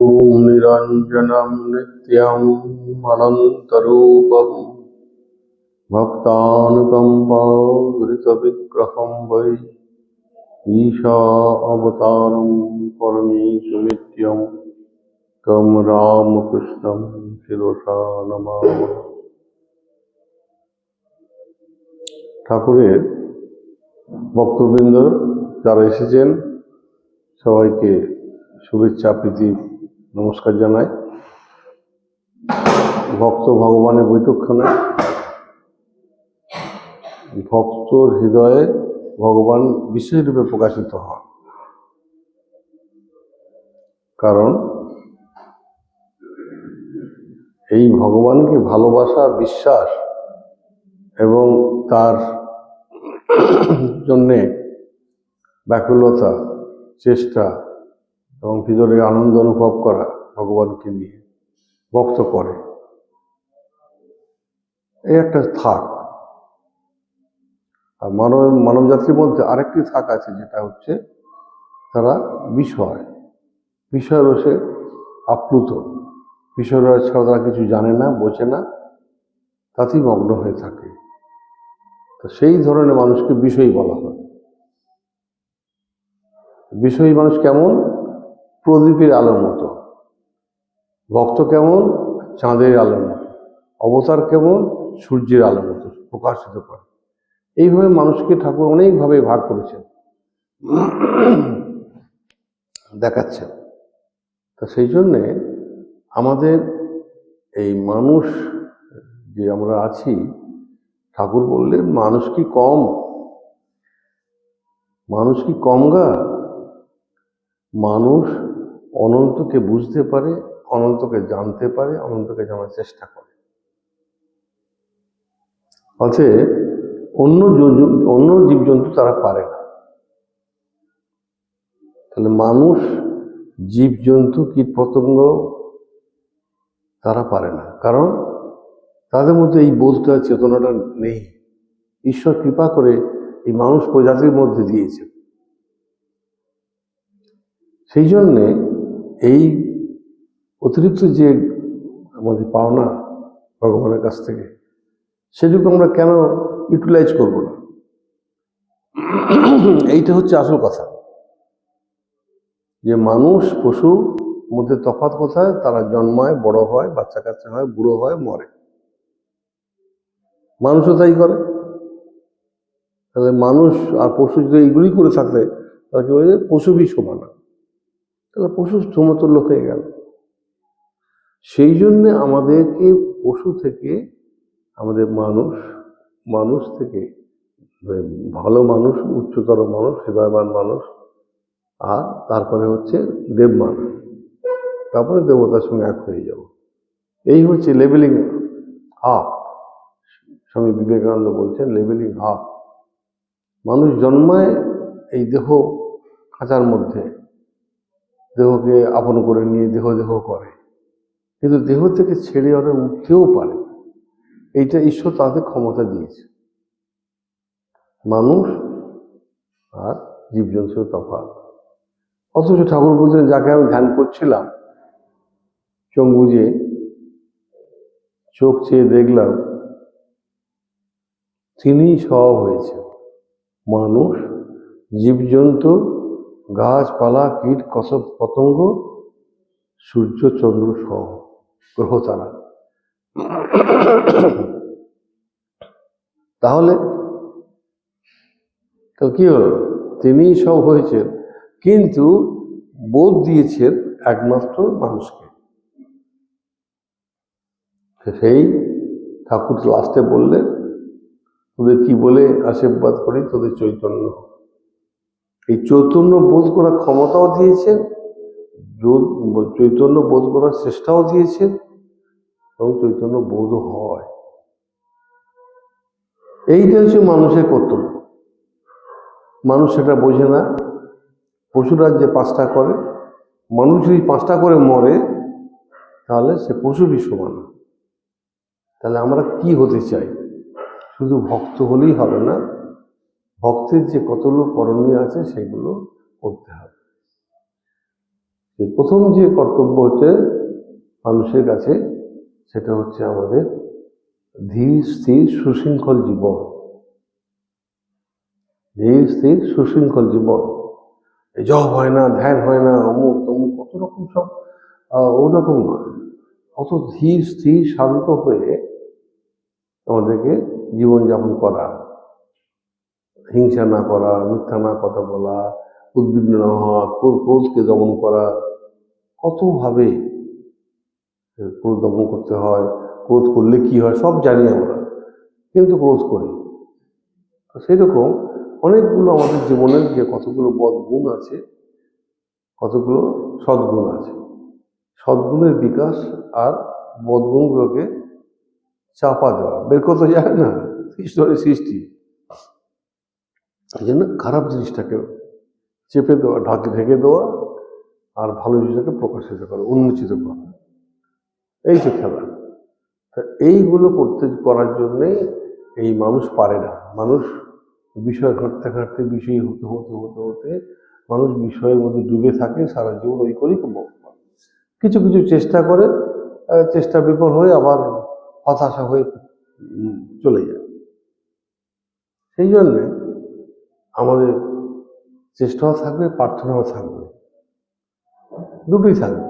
ॐ निरञ्जनं नित्यम् अनन्तरूपं भक्तानुकम्पाधृतविग्रहं वै ईशावतारं परमेशमित्यं तं रामकृष्णं শিরসা নমামः। ঠাকুরের ভক্তবৃন্দ যারা এসেছেন সবাইকে শুভেচ্ছা প্রীতি নমস্কার জানাই। ভক্ত ভগবানের বৈঠকখানে ভক্তর হৃদয়ে ভগবান বিশেষরূপে প্রকাশিত হন, কারণ এই ভগবানকে ভালোবাসা, বিশ্বাস এবং তার জন্যে ব্যাকুলতা, চেষ্টা এবং ভিতরে আনন্দ অনুভব করা ভগবানকে নিয়ে ভক্ত করে। এই একটা থাক। আর মানব জাতির মধ্যে আরেকটি থাক আছে, যেটা হচ্ছে তারা বিষয় রসে আপ্লুত, বিষয় রস ছাড়া তারা কিছু জানে না, বোঝে না, তাতেই মগ্ন হয়ে থাকে। তো সেই ধরনের মানুষকে বিষয়ী বলা হয়। বিষয়ী মানুষ কেমন? প্রদীপের আলোর মতো। ভক্ত কেমন? চাঁদের আলোর মতো। অবতার কেমন? সূর্যের আলোর মতো প্রকাশিত করে। এইভাবে মানুষকে ঠাকুর অনেকভাবে ভাগ করেছেন, দেখাচ্ছেন। তা সেই জন্যে আমাদের এই মানুষ যে আমরা আছি, ঠাকুর বললেন মানুষ কি কম গা? মানুষ অনন্তকে বুঝতে পারে, অনন্তকে জানতে পারে, অনন্তকে জানার চেষ্টা করে। অতএব অন্য জীবজন্তু তারা পারে না। তাহলে মানুষ, জীবজন্তু, কীটপতঙ্গ তারা পারে না, কারণ তাদের মধ্যে এই বোধটা, চেতনাটা নেই। ঈশ্বর কৃপা করে এই মানুষ প্রজাতির মধ্যে দিয়েছে। সেই জন্যে এই অতিরিক্ত যে আমাদের পাওনা ভগবানের কাছ থেকে, সেটুকু আমরা কেন ইউটিলাইজ করব না? এইটা হচ্ছে আসল কথা। যে মানুষ পশুর মধ্যে তফাৎ কোথায়? তারা জন্মায়, বড় হয়, বাচ্চা কাচ্চা হয়, বুড়ো হয়, মরে। মানুষও তাই করে। তাহলে মানুষ আর পশু যদি এইগুলি করে থাকে, তাহলে কি বলে? পশুবি সমান। তাহলে পশু সমতুল্য হয়ে গেল। সেই জন্যে আমাদেরকে পশু থেকে, আমাদের মানুষ থেকে ভালো মানুষ, উচ্চতর মানুষ, হৃদয়বান মানুষ, আর তারপরে হচ্ছে দেবমান, তারপরে দেবতার সঙ্গে এক হয়ে যাব। এই হচ্ছে লেভেলিং আপ। স্বামী বিবেকানন্দ বলছেন লেভেলিং আপ। মানুষ জন্মায় এই দেহ খাঁচার মধ্যে, দেহকে আপন করে নিয়ে দেহ করে, কিন্তু দেহ থেকে ছেড়ে ওরা উঠতেও পারে। এইটা ঈশ্বর তাদের ক্ষমতা দিয়েছে। মানুষ আর জীবজন্তুর তফাৎ। অথচ ঠাকুর বলছেন, যাকে আমি ধ্যান করছিলাম, চোখ বুঝে চোখ চেয়ে দেখলাম, তিনিই সব হয়েছে। মানুষ, জীবজন্তু, গাছপালা, কীট পতঙ্গ, সূর্য, চন্দ্র সহ, গ্রহ তারা। তাহলে কি হলো? তিনিই সব হয়েছেন, কিন্তু বোধ দিয়েছেন একমাত্র মানুষকে। সেই ঠাকুর লাস্টে বললেন, তোদের কি বলে আশীর্বাদ করি? তোদের চৈতন্য। এই চৈতন্য বোধ করার ক্ষমতাও দিয়েছেন, চৈতন্য বোধ করার চেষ্টাও দিয়েছেন, এবং চৈতন্য বোধও হয়। এইটা হচ্ছে মানুষের কর্তব্য। মানুষ সেটা বোঝে না। পশুরা যে 5টা করে, মানুষ যদি 5টা করে মরে, তাহলে সে পশুরই সমান। তাহলে আমরা কি হতে চাই? শুধু ভক্ত হলেই হবে না, ভক্তের যে কতগুলো করণীয় আছে সেগুলো করতে হবে। প্রথম যে কর্তব্য হচ্ছে মানুষের কাছে, সেটা হচ্ছে আমাদের ধীর স্থির সুশৃঙ্খল জীবন। ধীর স্থির সুশৃঙ্খল জীবন, জব হয় না, ধ্যান হয় না, অমুক তমুক কত রকম সব ওরকম নয়। অত ধীর স্থির শান্ত হয়ে আমাদেরকে জীবনযাপন করা, হিংসা না করা, মিথ্যা না কথা বলা, উদ্বিগ্ন না হওয়া, ক্রোধকে দমন করা। কতভাবে ক্রোধ দমন করতে হয়, ক্রোধ করলে কি হয় সব জানি আমরা, কিন্তু ক্রোধ করি। সেই রকম অনেকগুলো আমাদের জীবনের যে কতগুলো বদগুণ আছে, কতগুলো সদ্গুণ আছে, সদ্গুণের বিকাশ আর বদগুণগুলোকে চাপা দেওয়া, বের করতে যায় না, ঈশ্বরের সৃষ্টি। এই জন্য খারাপ জিনিসটাকে চেপে দেওয়া, ঢেকে দেওয়া, আর ভালো জিনিসটাকে প্রকাশিত করা, উন্মোচিত করা, এই যে খেলা। এইগুলো করার জন্যেই এই মানুষ পারে না। মানুষ বিষয় ঘাঁটতে ঘাঁটতে, বিষয় হতে হতে হতে হতে মানুষ বিষয়ের মধ্যে ডুবে থাকে সারা জীবন। ওই করেই কিছু কিছু চেষ্টা করে, চেষ্টা বিফল হয়ে আবার হতাশা হয়ে চলে যায়। সেই জন্যে আমাদের চেষ্টাও থাকবে, প্রার্থনাও থাকবে, দুটোই থাকবে।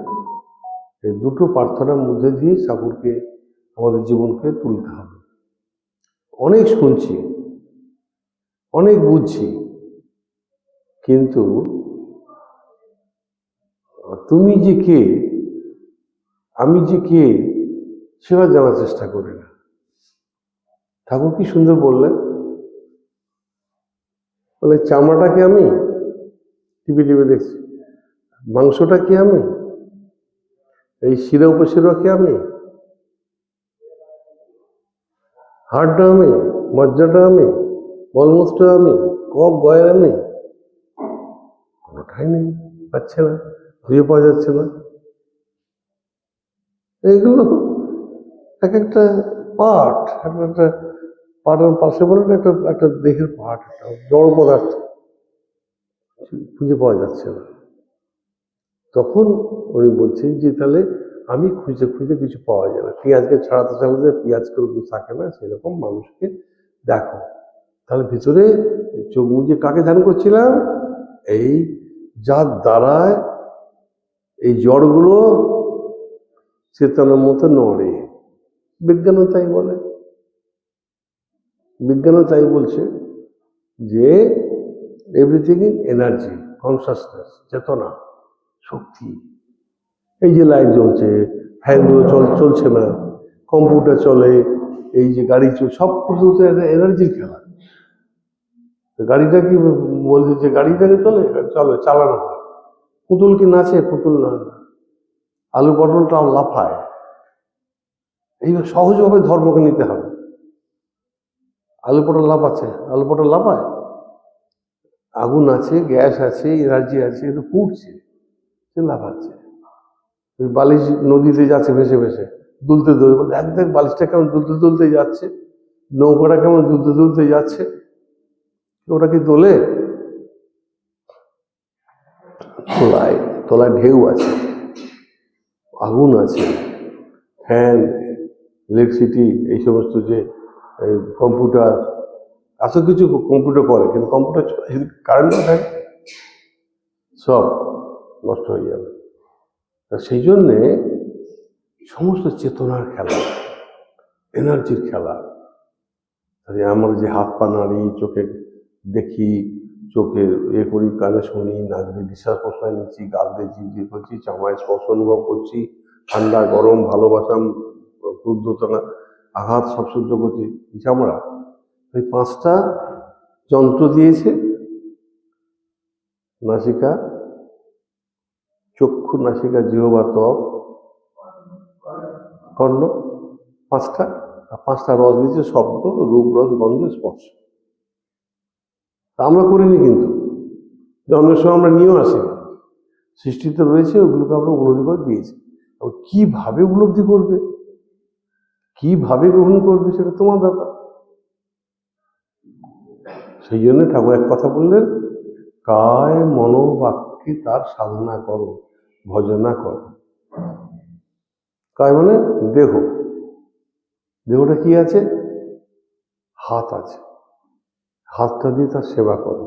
এই দুটো প্রার্থনার মধ্যে দিয়ে ঠাকুরকে, আমাদের জীবনকে তুলতে হবে। অনেক শুনছি, অনেক বুঝছি, কিন্তু তুমি যে কে, আমি যে কে, সেটা জানার চেষ্টা করি না। ঠাকুর কি সুন্দর বললেন, বলে চামড়াটা কি আমি, টিপে টিপে দেখছি, মাংসটা কি আমি, এই শিরা উপশিরা কি আমি, হাড়টা আমি, মজ্জাটা আমি, মলমূত্র আমি, কফ গয়ের আমি, কোনোটাই নেই, পাচ্ছে না, খুঁজে পাওয়া যাচ্ছে না। এইগুলো এক একটা পার্ট, একটা পার্টের পাশে বলে একটা একটা দেহের পার্ট, একটা জড় পদার্থ, খুঁজে পাওয়া যাচ্ছে না। তখন উনি বলছেন যে তাহলে আমি খুঁজে খুঁজে কিছু পাওয়া যায় না, পেঁয়াজকে ছাড়াতে ছাড়াতে পেঁয়াজ করে থাকে না, সেরকম মানুষকে দেখো। তাহলে ভিতরে চোখ মুজে কাকে ধ্যান করছিলাম, এই যার দ্বারায় এই জড়গুলো চেতনার মতো নড়ে। বিজ্ঞানও তাই বলে, বিজ্ঞানও তাই বলছে যে এভরিথিং ইজ এনার্জি, কনসাসনেস, চেতনা, শক্তি। এই যে লাইট জ্বলছে, ফ্যানগুলো চলছে না, কম্পিউটার চলে, এই যে গাড়ি চলছে, সব কিছু এনার্জির খেলা। গাড়িটা কি বলছে যে গাড়িটাকে চলে চালানো হয়, পুতুল কি নাচে, পুতুল না, আলু পটলটাও লাফায়। এইভাবে সহজভাবে ধর্মকে নিতে হবে। আলু পটল লাফাচ্ছে, আলু পটল লাফায়, আগুন আছে, গ্যাস আছে, এনার্জি আছে, এটা ফুটছে, সে লাফাচ্ছে। ওই বালিশ নদীতে যাচ্ছে ভেসে ভেসে, দুলতে দুলতে, দেখ বালিশটা কেমন দুলতে দুলতে যাচ্ছে, নৌকাটা কেমন দুলতে দুলতে যাচ্ছে, ওটা কি দোলে? তলায় তলায় ঢেউ আছে, আগুন আছে, ফ্যান, ইলেকট্রিসিটি, এই সমস্ত যে কম্পিউটার, এত কিছু কম্পিউটার করে, কিন্তু কম্পিউটার যদি কারেন্ট না থাকে সব নষ্ট হয়ে যাবে। তা সেই জন্যে সমস্ত চেতনার খেলা, এনার্জির খেলা। আমরা যে হাত পা নাড়ি, চোখে দেখি, চোখে করি, কানে শুনি, নাক দিয়ে নিঃশ্বাস প্রশ্বাস নিচ্ছি, গাল দিয়ে জিভ দিয়ে করছি, চামড়ায় স্পর্শ অনুভব করছি, ঠান্ডা গরম, ভালোবাসা, ক্রুদ্ধতা, আঘাত সব সহ্য করছি চামড়া। এই পাঁচটা যন্ত্র দিয়েছে, নাসিকা, চক্ষু, নাসিকা, জিহ্বা, ত্বক, কর্ণ, পাঁচটা। আর পাঁচটা রস দিয়েছে, শব্দ, রূপ, রস, গন্ধ, স্পর্শ। আমরা করিনি, কিন্তু জন্মের সময় আমরা নিয়েও আসিনি, সৃষ্টিতে রয়েছে, ওগুলোকে আমরা উপলব্ধি করে দিয়েছি। কিভাবে উপলব্ধি করবে, কিভাবে গ্রহণ করবে, সেটা তোমার ব্যাপার। সেই জন্য ঠাকুর এক কথা বললেন, কায় মনো বাক্যে তার সাধনা করো, ভজনা কর। কায় মানে দেহ, দেহটা কি আছে? হাত আছে, হাতটা দিয়ে তার সেবা করো।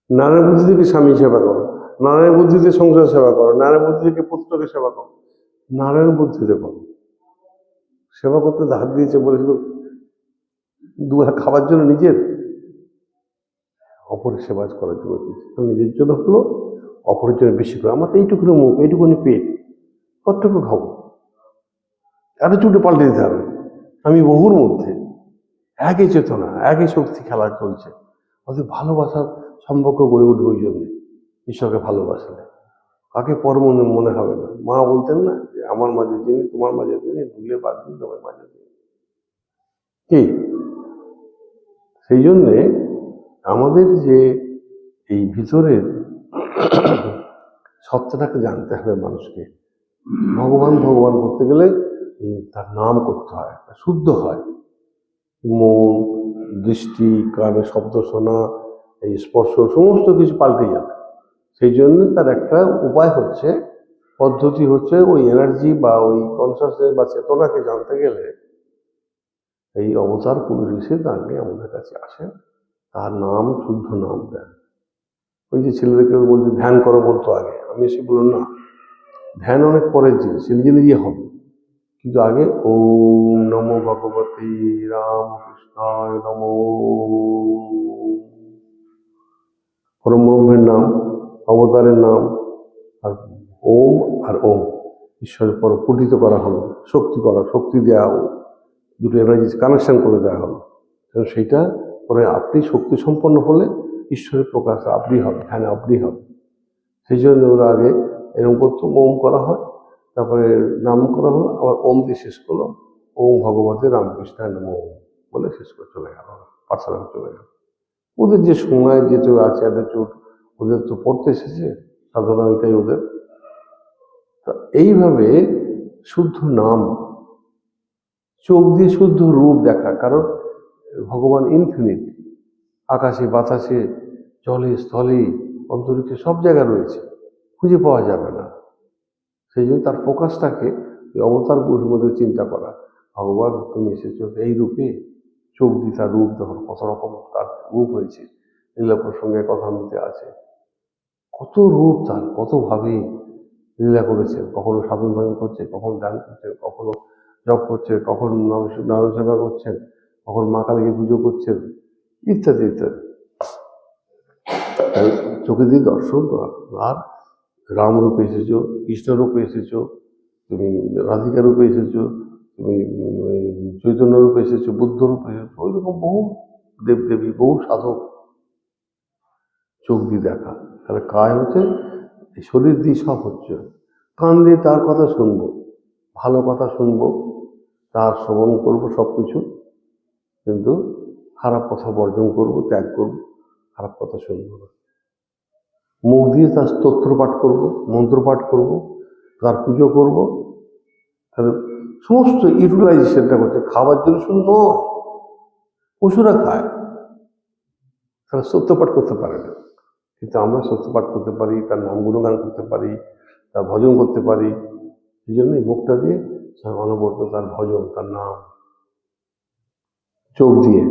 নারায়ণ বুদ্ধি থেকে স্বামী সেবা করো, নারায়ণ বুদ্ধিতে সংসার সেবা করো, নারায়ণ বুদ্ধি থেকে পুত্রকে সেবা করো, নারায়ণ বুদ্ধিতে করো। সেবা করতে হাত দিয়েছে বলে শুধু দুবেলা খাবার জন্য নিজের, অপরের সেবা করার জন্য দিয়েছে। নিজের জন্য হলো, অপরের জন্য বেশি করে। আমার তো এইটুকুনি মুখ, এইটুকুনি পেট, কতটুকু খাবো? অ্যাটিটিউডে পাল্টে দিতে হবে। আমি বহুর মধ্যে, একই চেতনা, একই শক্তি খেলা চলছে। অর্থাৎ ভালোবাসার সম্পর্ক গড়ে উঠবে ওই জন্য, ঈশ্বরকে ভালোবাসলে কাকে পর মনে হবে না। মা বলতেন না যে আমার মাঝে যিনি তোমার মাঝে তিনি, ভুলে বাঁধবি তোমার মাঝে তিনি, কি? সেই জন্যে আমাদের যে এই ভিতরের সত্যটাকে জানতে হবে মানুষকে। ভগবান ভগবান করতে গেলে তার নাম করতে হয়, শুদ্ধ হয়। মন, দৃষ্টি, কানে শব্দ শোনা, এই স্পর্শ, সমস্ত কিছু পাল্টে যাবে। সেই জন্য তার একটা উপায় হচ্ছে, পদ্ধতি হচ্ছে, ওই এনার্জি বা ওই কনসাসনেস বা চেতনাকে জানতে গেলে এই অবতার পুরুষ এসে তাকে আমাদের কাছে আসেন, তার নাম, শুদ্ধ নাম দেন। ওই যে ছেলেদেরকে বলছে ধ্যান করো বলতো আগে, আমি এসে বললাম না, ধ্যান অনেক পরের জিনিস, সে নিজে নিজে হবে। কিন্তু আগে ওম নমো ভগবতে রামকৃষ্ণায় নমো, পরম ব্রহ্মের নাম, অবতারের নাম, আর ওম আর ওম, ঈশ্বরের পর পুটিত করা হলো, শক্তি করা, শক্তি দেওয়া হলো, দুটো এনার্জি কানেকশন করে দেওয়া হলো। সেইটা পরে আপনি শক্তি সম্পন্ন হলে ঈশ্বরের প্রকাশ আপনি হবে, ধ্যানে আপনি হবে। সেই জন্য ওরা আগে এরকম করতো, ওম করা হয়, তারপরে নাম করা হলো, আবার ওম দিয়ে শেষ করলো, ওম ভগবতে রামকৃষ্ণায় নমঃ বলে শেষ করে চলে গেল, পাঠশালা চলে গেল। ওদের যে সময় যেটা আছে অ্যাটিটিউড, ওদের তো পড়তে এসেছে, সাধনা ওইটাই ওদের। এইভাবে শুদ্ধ নাম, চোখ দিয়ে শুদ্ধ রূপ দেখা, কারণ ভগবান ইনফিনিট, আকাশে বাতাসে, জলে স্থলে, অন্তরিক্ষে সব জায়গায় রয়েছে, খুঁজে পাওয়া যাবে না। সেই জন্য তার প্রকাশটাকে অবতার পুরুষের মধ্যে চিন্তা করা, ভগবান তুমি এসেছো এই রূপে, চোখ দিয়ে তার রূপ দেখো, কত রকম তার রূপ হয়েছে। লীলা প্রসঙ্গে কথা নিতে আছে, কত রূপ তার, কত ভাবে লীলা করেছেন। কখনো সাধন ভজন করছে, কখনো ধ্যান করছে, কখনো জপ করছে, কখনো নারায়ণ সেবা করছেন, কখনো মা কালীকে পুজো করছেন, ইত্যাদি ইত্যাদি। চোখে দিয়ে দর্শন করা। আর রাম রূপে এসেছো, কৃষ্ণ রূপে এসেছো, তুমি রাধিকা রূপে এসেছো, তুমি চৈতন্য রূপে এসেছো, বুদ্ধ রূপে এসেছো, ওই রকম বহু দেবদেবী, বহু সাধক। চোখ দিয়ে দেখা, তাহলে কায় হচ্ছে শরীর দিয়ে সব হচ্ছে। কান দিয়ে তার কথা শুনবো, ভালো কথা শুনবো, তার শ্রবণ করবো সব কিছু, কিন্তু খারাপ কথা বর্জন করবো, ত্যাগ করবো, খারাপ কথা শুনবো না। মুখ দিয়ে তার স্তোত্র পাঠ করবো, মন্ত্র পাঠ করবো, তার পুজো করবো। তাহলে সমস্ত ইউটিলাইজেশনটা করছে, খাবার জন্য শুধু নয়, পশুরা খায়, তারা সত্যপাঠ করতে পারে না, কিন্তু আমরা সত্যপাঠ করতে পারি, তার নাম গুণগান করতে পারি, তার ভজন করতে পারি। সেই জন্য এই মুখটা দিয়ে অনবরত তার ভজন, তার নাম। চোখ দিয়ে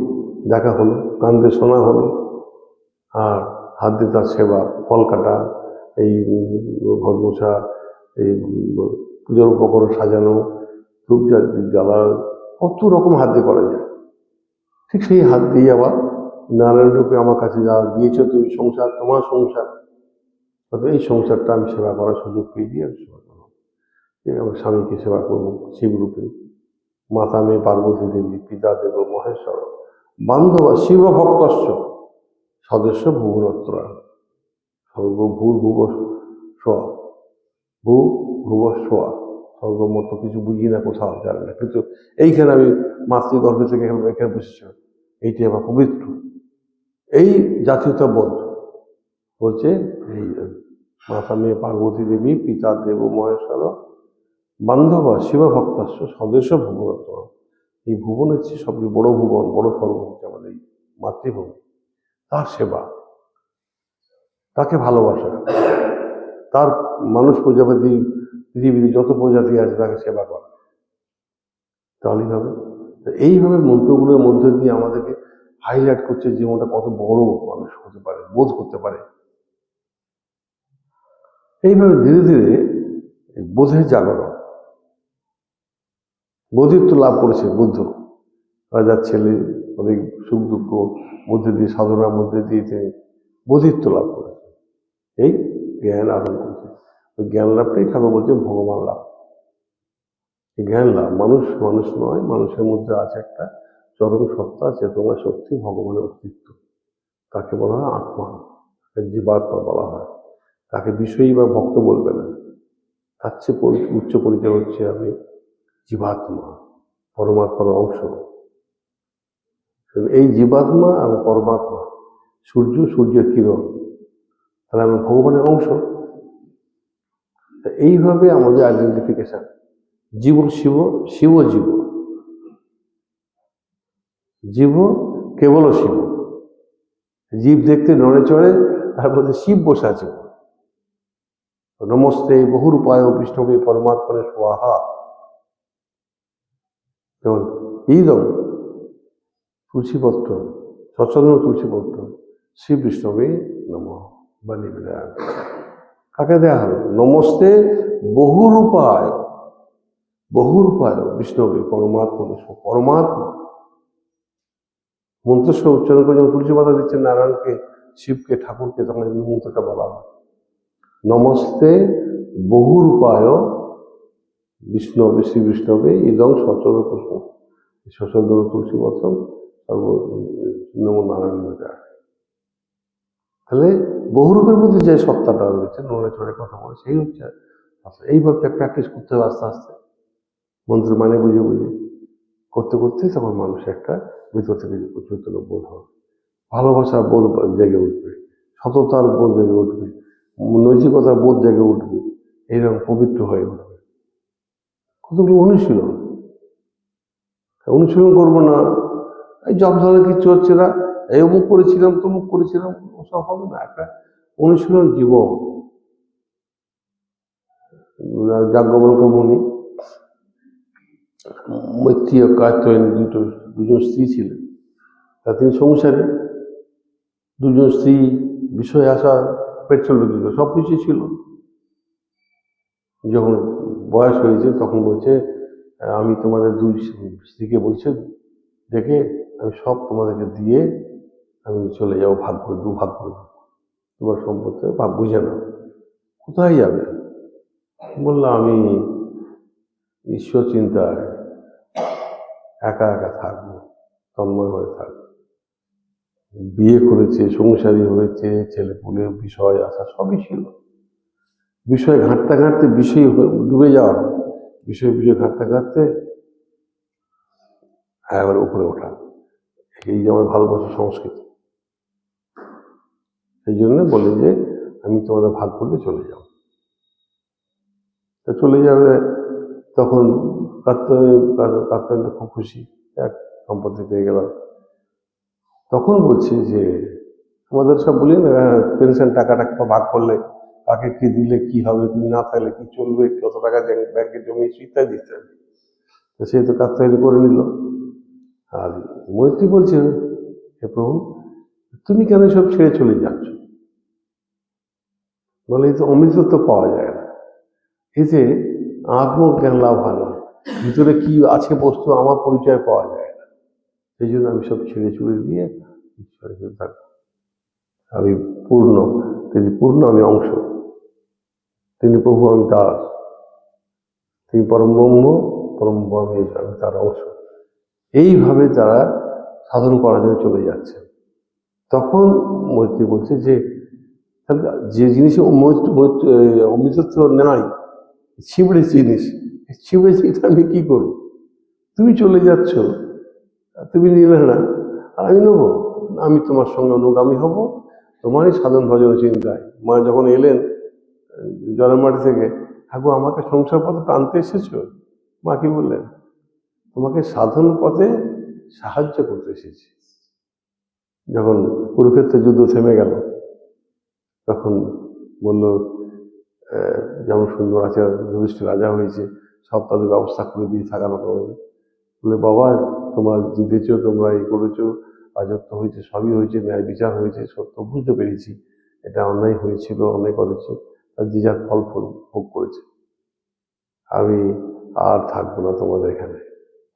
দেখা হলো, কান দিয়ে শোনা হলো, আর হাত দিয়ে তার সেবা, ফল কাটা, এই ঘর মোছা, এই পুজোর উপকরণ সাজানো, ধূপ জ্বালা, কত রকম হাত দিয়ে করা যায়। ঠিক সেই হাত দিয়ে আবার নারায়ণ রূপে আমার কাছে যা দিয়েছো তুমি, সংসার তোমার সংসার, এই সংসারটা আমি সেবা করার সুযোগ পেয়ে দিয়ে আমি সেবা করবো। আমার স্বামীকে সেবা করবো শিবরূপে, মাতা মেয়ে পার্বতী দেবী, পিতা দেব মহেশ্বর, বান্ধব শিব ভক্তস্য সদস্য ভুবনত্র সর্বভূর ভুব সোয়া, ভূ ভুব সোয়া, সর্বমত কিছু বুঝি না, কোথাও জানি না, কিন্তু এইখানে আমি মাতৃগর্ভে থেকে এখানে বসেছি, এইটি আমার পবিত্র, এই জাতীয়তা বোধ বলছে। এই মাতা মেয়ে পার্বতী দেবী, পিতা দেব মহেশ্বর, বান্ধব শিবভক্তাস্য সদস্য ভুবনত্ব, এই ভুবন হচ্ছে সবচেয়ে বড় ভুবন, বড় স্বর্গ হচ্ছে আমাদের এই মাতৃভূমি। তার সেবা, তাকে ভালোবাসা, তার মানুষ প্রজাপতি পৃথিবীতে যত প্রজাতি আছে তাকে সেবা করা, তাহলেই হবে। এইভাবে মন্ত্রগুলোর মধ্যে দিয়ে আমাদেরকে হাইলাইট করছে জীবনটা কত বড় মানুষ হতে পারে, বোধ করতে পারে। এইভাবে ধীরে ধীরে বোধের জাগরণ, বোধিত্ব লাভ করেছে বুদ্ধ। রাজার ছেলে অনেক সুখ দুঃখ মধ্যে দিয়ে, সাধনার মধ্যে দিয়ে তিনি বোধিত্ব লাভ করেছে, এই জ্ঞান আহরণ করেছে। ওই জ্ঞান লাভটাই ঠাকুর বলছে ভগবান লাভ। জ্ঞান লাভ, মানুষ মানুষ নয়, মানুষের মধ্যে আছে একটা চরম সত্তা, চেতনা শক্তি, ভগবানের অস্তিত্ব। তাকে বলা হয় আত্মা, জীবাত্মা বলা হয়। তাকে বিষয়ী বা ভক্ত বলবে না, তার চেয়ে উচ্চ পরিচয় হচ্ছে আমি জীবাত্মা, পরমাত্মার অংশ। এই জীবাত্মা এবং পরমাত্মা, সূর্য, সূর্যের কিরণ, তাহলে আমি ভগবানের অংশ। এইভাবে আমাদের আইডেন্টিফিকেশন, জীব শিব, শিব জীব, জীব কেবল শিব। জীব দেখতে নড়ে চড়ে, তার মধ্যে শিব বসে আছে। নমস্তে বহুরূপায় বিষ্ণবে পরমাত্মনে স্বাহা। যেমন ইদম তুলসীপত্র, সচন্দন তুলসীপত্র, শ্রী বিষ্ণবে নমঃ বলি বিরাট। কাকে দেয়া হলো? নমস্তে বহুরূপায়, বহুরূপায় বিষ্ণবে পরমাত্মনে, পরমাত্মা। মন্ত্রস্ব উচ্চারণ করে যখন তুলসী পাতা দিচ্ছেন নারায়ণকে, শিবকে, ঠাকুরকে, তখন মন্ত্রটা বলা হয় নমস্তে বহুরূপায় বিষ্ণবে, শ্রী বিষ্ণবে ইদং সচল পুষ্প সচন্দন তুলসীপত্র সর্ব নম নারায়ণ। তাহলে বহুরূপের মধ্যে যে সত্তাটা রয়েছে, নড়ে চড়ে কথা বলে, সেই হচ্ছে। এইভাবে প্র্যাকটিস করতে হবে আস্তে আস্তে, মন্ত্র মানে বুঝে বুঝে করতে করতে তখন মানুষ একটা ভিতর থেকে চৈতন্য বোধ হবে, ভালোবাসার বোধ জেগে উঠবে, সততার বোধ জেগে উঠবে, নৈতিকতার বোধ জেগে উঠবে, এইরকম পবিত্র হয়ে উঠবে। কতগুলো অনুশীলন, অনুশীলন করবো না, এই জব ধরনের কিছু হচ্ছে না, এই অমুক করেছিলাম তমুক করেছিলাম, ওসব হবে না। একটা অনুশীলন জীবন। যাজ্ঞবল্ক্য মুনি, মৈত্রী ও কাত্যায়নী দুজন স্ত্রী ছিলেন, তা তিনি সংসারে দুজন স্ত্রী, বিষয়ে আসা, পেট চলবে কি করে, সব কিছুই ছিল। যখন বয়স হয়েছে তখন বলছে আমি তোমাদের দুই স্ত্রীকে বলছে দেখে আমি সব তোমাদেরকে দিয়ে আমি চলে যাবো, ভাগ করে দুভাগ করে দেবো, তোমার সম্পত্তি ভাগ বুঝে নাও। কোথায় যাবে? বললাম আমি ঈশ্বর চিন্তায় একা একা থাকবো, তন্ময় হয়ে থাকবো। বিয়ে করেছে, সংসারী হয়েছে, ছেলে পুলে বিষয় আসা সবই ছিল। বিষয় ঘাঁটতে ঘাঁটতে বিষয় ডুবে যাওয়া, বিষয় ঘাঁটতে ঘাঁটতে এবার উপরে ওঠা, এই যে আমার ভারতবর্ষের সংস্কৃতি। সেই জন্য বলে যে আমি তোমাদের ভাগ করলে চলে যাও। তা চলে যাবে, তখন কাত্যায়ন খুব খুশি, এক সম্পত্তি পেয়ে গেলাম। তখন বলছে যে আমাদের সব বলি না, পেনশন টাকাটা ভাগ করলে কাকে কি দিলে কি হবে, তুমি না থাকলে কি চলবে, কত টাকা ব্যাংকে জমিয়েছি ইত্যাদি ইত্যাদি। তো সে তো কাত্যায়ন করে নিল। আর মৈত্রী বলছে হে প্রভু, তুমি কেন সব ছেড়ে চলে যাচ্ছ? বলে এই তো অমৃতত্ব পাওয়া যায় না, এতে আত্মজ্ঞান লাভ হয় না, ভিতরে কি আছে বস্তু আমার পরিচয় পাওয়া যায় না। সেই জন্য আমি সব ছেড়ে ছুড়ে দিয়ে ঈশ্বরের সাথে থাকবো। আমি পূর্ণ, তিনি পূর্ণ, আমি অংশ, তিনি প্রভু, আমি তার, তিনি পরম ব্রহ্ম, পরম আমি তার অংশ। এইভাবে তারা সাধন করার জন্য চলে যাচ্ছে। তখন মৈত্রী বলছে যে তাহলে যে জিনিসে অমৃতত্ব নাই, ছিবড়ে জিনিস, ছিবড়ে জিনিস আমি কি করব? তুমি চলে যাচ্ছ, তুমি নিলে না, আর আমি নেবো? আমি তোমার সঙ্গে অনুগামী হব, তোমারই সাধন ভজন চিন্তায়। মা যখন এলেন জনমাটি থেকে, ঠাকুর আমাকে সংসার পথে টানতে এসেছো? মা কি বললেন? তোমাকে সাধন পথে সাহায্য করতে এসেছি। যখন কুরুক্ষেত্রের যুদ্ধ থেমে গেল তখন বলল যেমন সুন্দর আছে, যুধিষ্ঠির রাজা হয়েছে, সব তাদের ব্যবস্থা করে দিয়ে থাকানো হবে। বলে বাবা তোমরা জিতেছো, তোমরা এই করেছো, রাজত্ব হয়েছে, সবই হয়েছে, ন্যায় বিচার হয়েছে, সত্য বুঝতে পেরেছি, এটা অন্যায় হয়েছিল, অন্যায় করেছে, আর যে যার ফল ফল ভোগ করেছে, আমি আর থাকবো না তোমাদের এখানে।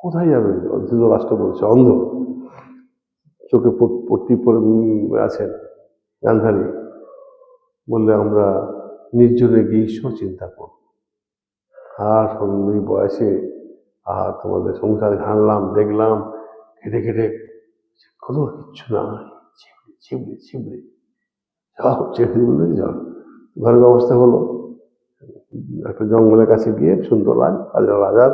কোথায় যাবে? ধৃতরাষ্ট্র বলছে, অন্ধ, চোখে পট্টি পরে আছেন গান্ধারী, বললে আমরা নির্জনে গিয়ে ঈশ্বর চিন্তা করব। আর সন্ধ্যী বয়সে আর তোমাদের সংসার ঘানলাম, দেখলাম, খেটে খেটে কোনো কিচ্ছু নাই, ছিবড়ে ছিবড়ে ছিবড়ে যাও, ছেড়ে বললে যাও। ঘরের ব্যবস্থা হলো, একটা জঙ্গলের কাছে গিয়ে সুন্দর রাজার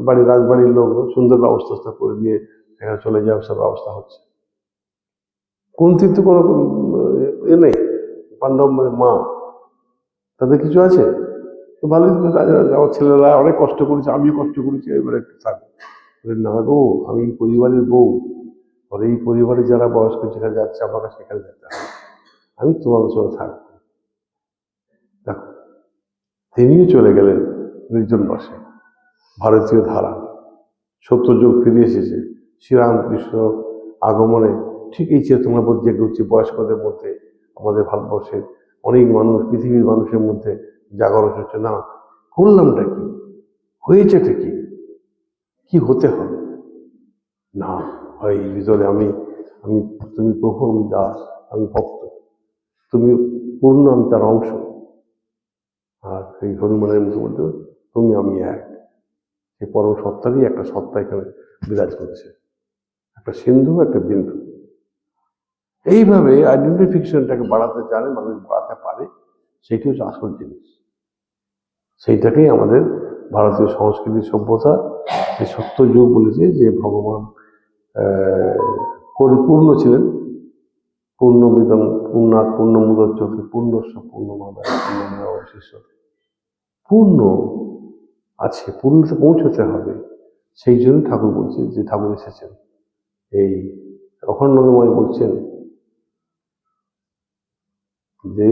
বাড়ি, রাজবাড়ির লোক সুন্দর ব্যবস্থা করে দিয়ে এখানে চলে যাওয়ার সব ব্যবস্থা হচ্ছে। কুন্তির তো কোনো এ নেই, পাণ্ডব মা, তাদের কিছু আছে তো ভালোই, আমার ছেলেরা অনেক কষ্ট করেছে, আমিও কষ্ট করেছি, এবারে একটু থাক। না গো, আমি এই পরিবারের বউ, আর এই পরিবারে যারা বয়স্ক যেখানে যাচ্ছে আমাকে সেখানে যেতে হবে, আমি তোমাদের সঙ্গে থাকবো। দেখো, তিনিও চলে গেলেন নির্জন বাসে। ভারতীয় ধারা, সত্যযুগ ফিরে এসেছে শ্রীরামকৃষ্ণ আগমনে। ঠিক এই চেতনা বোধ জেগে উঠছে বয়স্কদের মধ্যে, আমাদের ভারতবর্ষের অনেক মানুষ, পৃথিবীর মানুষের মধ্যে জাগরণ হচ্ছে, না করলামটা কি, হয়েছেটা কি, কি হতে হবে, না হয় ভিতরে আমি আমি তুমি প্রভু, আমি দাস, আমি ভক্ত, তুমি পূর্ণ, আমি তার অংশ। আর এই হনুমানের মতো বলতে তুমি আমি এক, এই পরম সত্তারই একটা সত্তা এখানে বিরাজ করছে, একটা সিন্ধু, একটা বিন্দু। এইভাবে আইডেন্টিফিকেশনটাকে বাড়াতে জানে মানুষ, বাড়াতে পারে, সেটি হচ্ছে আসল জিনিস। সেইটাকেই আমাদের ভারতীয় সংস্কৃতি সভ্যতা এই সত্য যুগ বলেছে, যে ভগবান পরিপূর্ণ ছিলেন, পূর্ণমিদং পূর্ণাৎ পূর্ণমুদচ্যতে পূর্ণস্য পূর্ণমাদায় পূর্ণমেব অবশিষ্যতে। পূর্ণ আছে, পূর্ণতে পৌঁছতে হবে, সেই জন্য ঠাকুর বলছে, যে ঠাকুর এসেছেন এই অখণ্ডময় বলছেন যে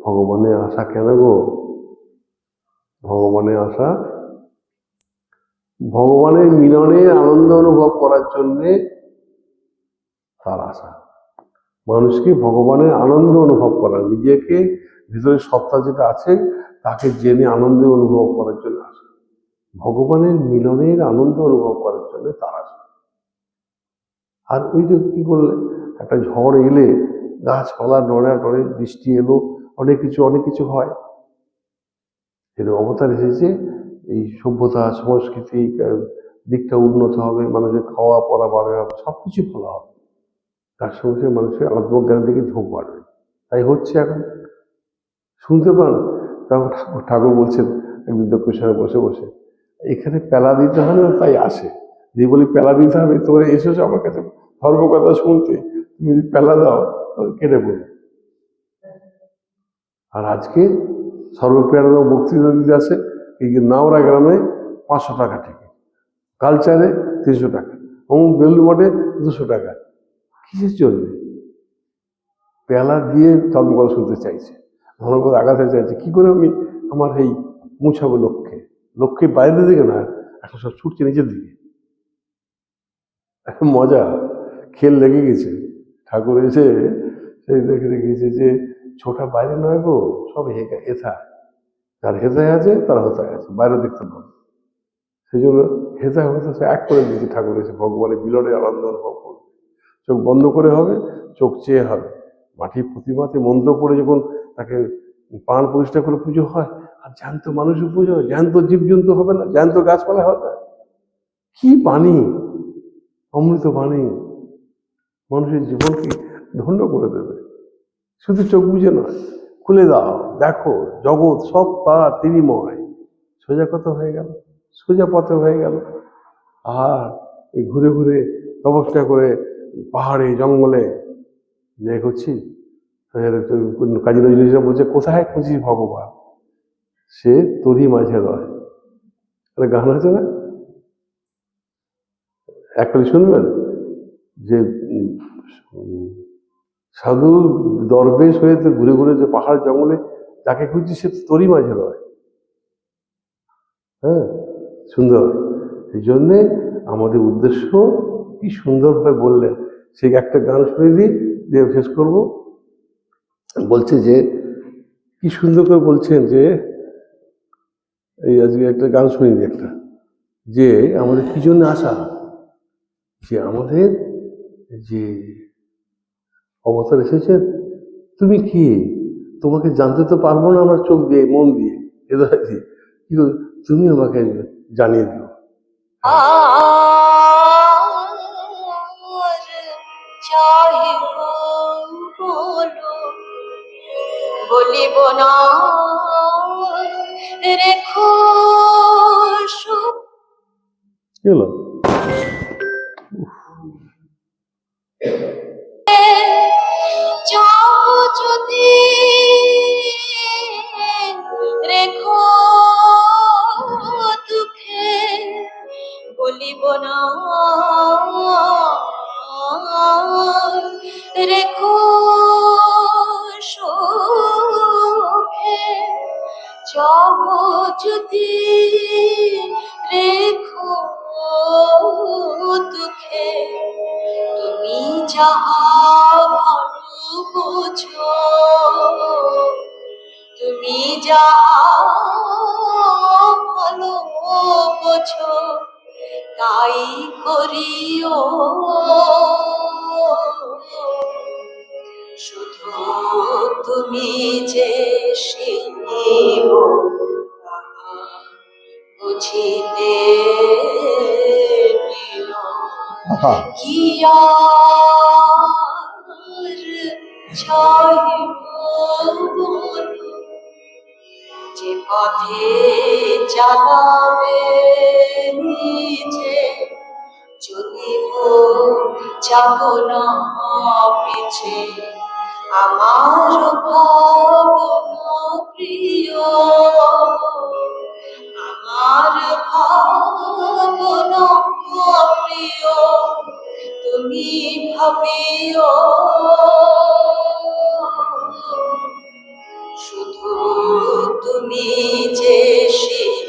ভগবানের আশা কেন গো, ভগবানের আশা ভগবানের মিলনের আনন্দ অনুভব করার জন্যে তার আশা। মানুষকে ভগবানের আনন্দ অনুভব করা, নিজেকে ভিতরে সত্তা যেটা আছে তাকে জেনে আনন্দ অনুভব করার জন্য আসা, ভগবানের মিলনের আনন্দ অনুভব করার জন্য তার আসা। আর ওই যে কি করলে, একটা ঝড় এলে গাছপালা নড়ে নড়ে, বৃষ্টি এলো, অনেক কিছু হয়, এর অবতার এসেছে এই সভ্যতা সংস্কৃতি দিকটা উন্নত হবে, মানুষের খাওয়া পড়া বাড়বে, সবকিছু ভালো হবে, তার সঙ্গে মানুষের আত্মজ্ঞানের দিকে ঝোঁক বাড়বে। তাই হচ্ছে এখন, শুনতে পান। তখন ঠাকুর বলছেন একদিন দক্ষিণেশ্বরে বসে বসে, এখানে পেলা দিতে হবে, তাই আসে, যে বলি পেলা দিতে হবে, তোমরা এসেছো আমার কাছে ধর্মকথা শুনতে, তুমি যদি পেলা দাও কেটে পড়বে। আর আজকে সর্বপ্রিয়ানন্দ বক্তৃতা দিতে আসে এই নাওরা গ্রামে 500 টাকা টিকিট, কালচারে 300 টাকা, অমুক বেলুড় মঠে 200 টাকা, কিসের জন্য? পেলা দিয়ে ধর্মকথা শুনতে চাইছে, ধর্মকথা আগাতে চাইছে। কি করে আমি আমার এই পৌঁছাবো লক্ষ্যে, লক্ষ্যে বাইরের দিকে না, এখন সব ছুটছে নিচের দিকে। মজা, খেল লেগে গেছে। ঠাকুর এসে সেই দেখে রেখেছে যে ছোটা বাইরে নয় গো, সব হেথা, যার হেথায় আছে তারা হতায় আছে, বাইরে দেখতে পাবে। সেই জন্য হেথায় হতে এক করে দিয়েছে ঠাকুর এসে, ভগবানের মিলনের আনন্দ অনুভব করবে। চোখ বন্ধ করে হবে, চোখ চেয়ে হবে, মাটির প্রতিমাতে মন্ত্র পড়ে যখন তাকে প্রাণ প্রতিষ্ঠা করে পুজো হয়, আর জ্যান্ত মানুষের পুজো হয়, জ্যান্ত জীবজন্তু হবে না, জ্যান্ত গাছপালা হবে, কি বাণী, অমৃত বাণী, মানুষের জীবনকে ধন্য করে দেবে। শুধু চোখ বুঝে নয়, খুলে দাও, দেখো জগৎ সব তার তিনিময়, সোজা কথা হয়ে গেল, সোজা পথে হয়ে গেল। আর ওই ঘুরে ঘুরে তপস্যা করে পাহাড়ে জঙ্গলে যে করছি, কাজী নজরুল ইসলাম বলছে, কোথায় খুঁজিস ভগবান, সে তোরই মাঝে রয়। গান আছে না, একবারে শুনবেন, যে সাধু দরবেশ হয়ে ঘুরে ঘুরে যে পাহাড় জঙ্গলে যাকে খুঁজছি সে তোরই মাঝে রয়। হ্যাঁ, সুন্দর। এই জন্যে আমাদের উদ্দেশ্য কি সুন্দরভাবে বললেন। সে একটা গান শুনে দিই, দিয়ে শেষ করবো। বলছে যে কি সুন্দর করে বলছেন যে, এই আজকে একটা গান শুনে দিই একটা, যে আমাদের কি জন্য আসা, যে আমাদের যে অবতার এসেছে, তুমি কি, তোমাকে জানতে তো পারবো না আমার চোখ দিয়ে, মন দিয়ে, হৃদয় দিয়ে, কিন্তু তুমি আমাকে জানিয়ে দিও। বলিব না রেখো গেল যদি রেখো দুঃখে বলিব না রেখো সুখে যাব যদি রেখো দুঃখে তুমি যাহা ভালো বোঝো তুমি যাহা ভালো বোঝো তাই করিও শুধু তুমি যে শিব বুঝিতে কি আর চাহিব যে পথে চালাবে নিজে চলিব যাব না পিছে আমার ভাবনা প্রিয় আমার ভাবনা প্রিয় তুমি ভাবিও শুধু তুমি যে শিব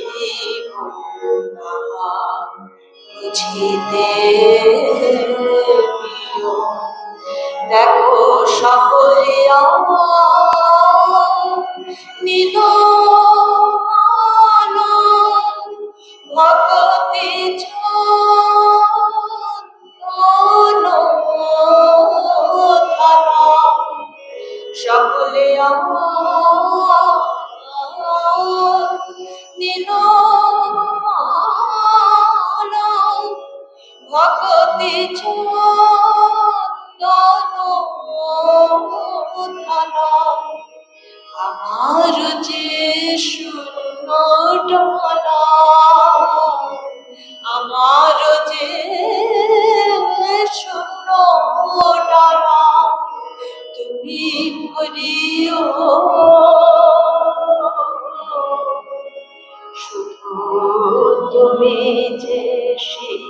বুঝিতে দেখো সকলে নীল ভগতি সকলে নীল ভগতি আমার যে শূন্য ডালা আমার যে শূন্য ডালা তুমি ভরিও শুধু তুমি যে শিব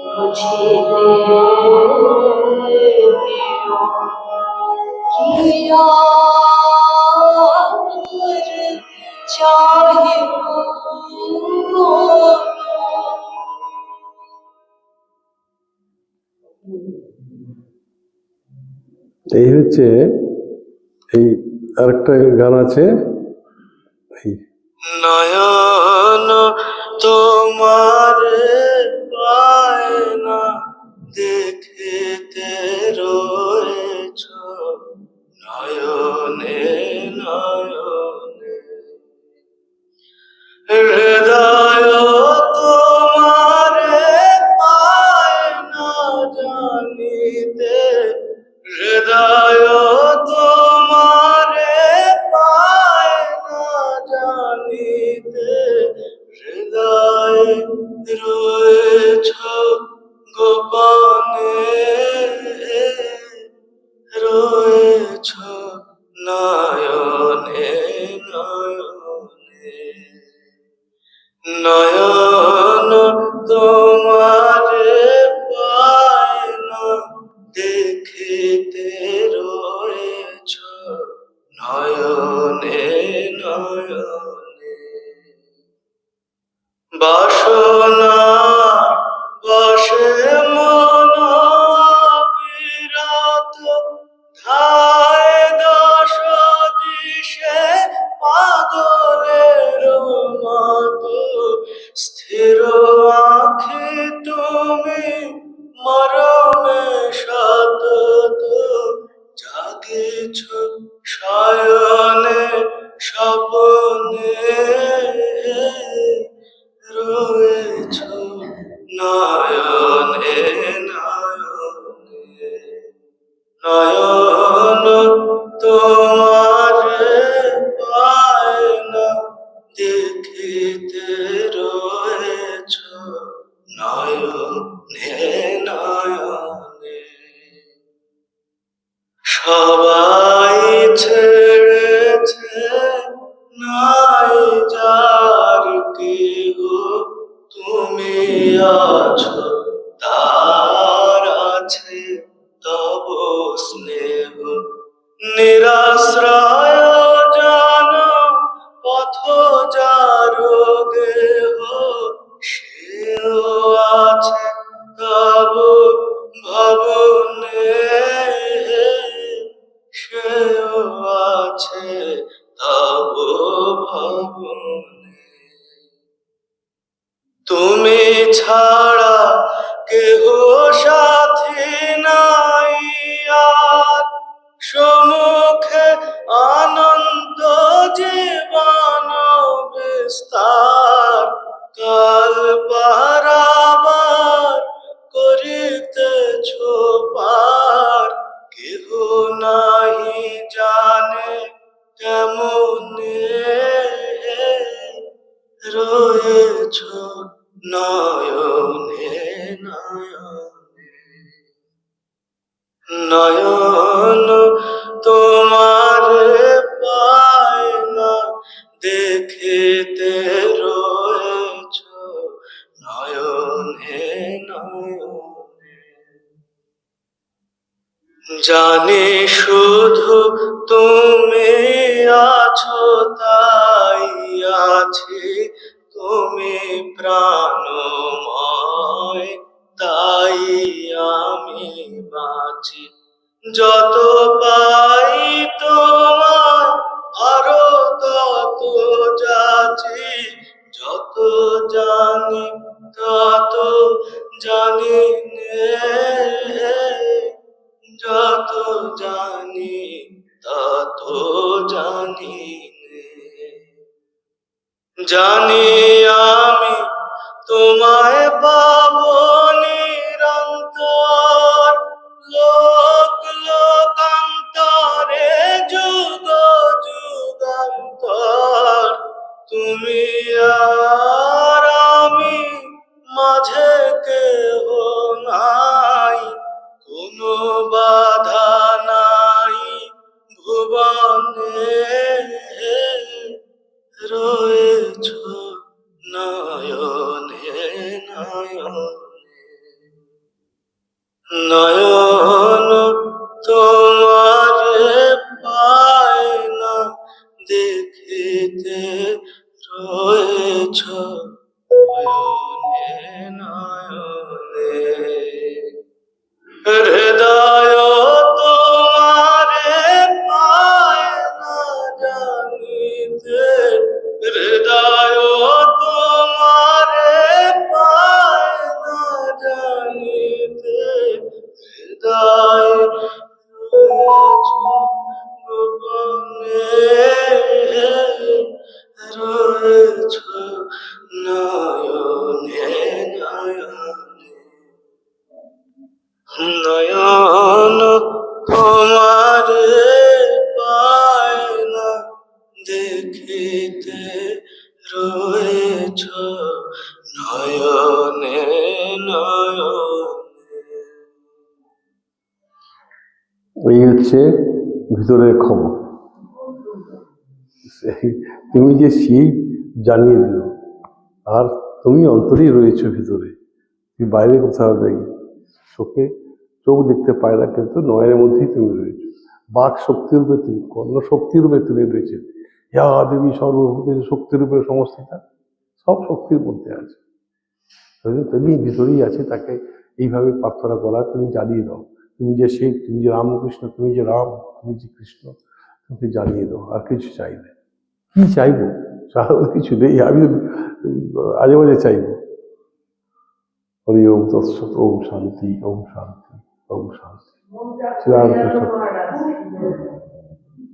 বুঝিতে দিও কি আর চাহিব এই হচ্ছে এই আরেকটা গান আছে, নয়ন তোমার পায় না দেখিতে রয়েছ নয়নে নয়নে হৃদয় তোমারে পায় না জানিতে হৃদয় তোমারে পায় না জানিতে হৃদয় রয়েছ গোপনে রয়েছ নয়নে নয়নে নয়ন তোমারে পায় না দেখিতে রয়েছ বাসনা বসে মন বিরত ধায় দশ দিশে পাগলের মতো স্থির আঁখি তুমি মরমে সতত জাগিছ শয়নে স্বপ্নে রয়েছ নয়নে নয়নে নয়ন তোমারে পায় না দেখিতে রয়েছ নয়নে নয়নে সবাই ছেড়েছে নাই যার কেহ তুমি আছো তার আছে তব স্নেহ নিরাশ্রয় জন পথ যার গেহ সেও আছে তব ভবনে সেও আছে তব ভবনে তুমি ছাড়া কেহ সাথী নাই আর সম্মুখে অনন্ত জীবন বিস্তার কাল পারাবার করিতেছ পার কেহ নাহি জানে কেমনে রয়েছ নয়নে নয়নে নয়ন তোমারে পায় না দেখিতে রয়েছ নয়নে নয়নে জানি শুধু তুমি আছো তাই আছি তুমি প্রাণময় তাই আমি বাঁচি যত পাই তোমার আরো তত যাচি যত জানি তত জানি নে যত জানি তত জানি নে জানি আমি তোমায় পাবো নিরন্তর লোক লোকান্তরে যুগ যুগান্তর তুমি আর আমি মাঝে কেহ নাই কোনো বাধা নাই ভুবনে রয়েছ নয়নে নয়নে নয়ন তোমারে পায় না দেখিতে রয়েছ নয়নে নয়নে হৃদয় তোমারে পায় না জানিতে হৃদয় তোমারে পায় না জানিতে হৃদয় রয়েছ গোপনে রয়েছ নয়নে নয়নে নয়ন তোমারে পায় না দেখিতে রয়েছ নয়নে নয়নে এই হচ্ছে ভিতরের খবর। তুমি যে সেই জানিয়ে দিল, আর তুমি অন্তরেই রয়েছো ভিতরে, তুমি বাইরে কোথাও নেই। চোখ দেখতে পায় না, কিন্তু নয়নের মধ্যেই তুমি রয়েছো। বাক শক্তির রূপে তুমি, কর্ণ শক্তির রূপে তুমি রয়েছে। ইয়া দেবী সর্বভূতেষু শক্তির রূপে সমস্থিতা, সব শক্তির মধ্যে আছে। তুমি ভিতরেই আছে, তাকে এইভাবে প্রার্থনা করা, তুমি জানিয়ে দাও তুমি যে শিব, তুমি যে রামকৃষ্ণ, তুমি যে রাম, তুমি যে কৃষ্ণ, তুমি জানিয়ে দাও। আর কিছু চাই না। কি চাইবো? চাওয়ার কিছু নেই। আমি আজে বাজে চাইবো। হরি ওম তৎসৎ। ওম শান্তি, ওম শান্তি, ওম শান্তি। শ্রীরামকৃষ্ণ।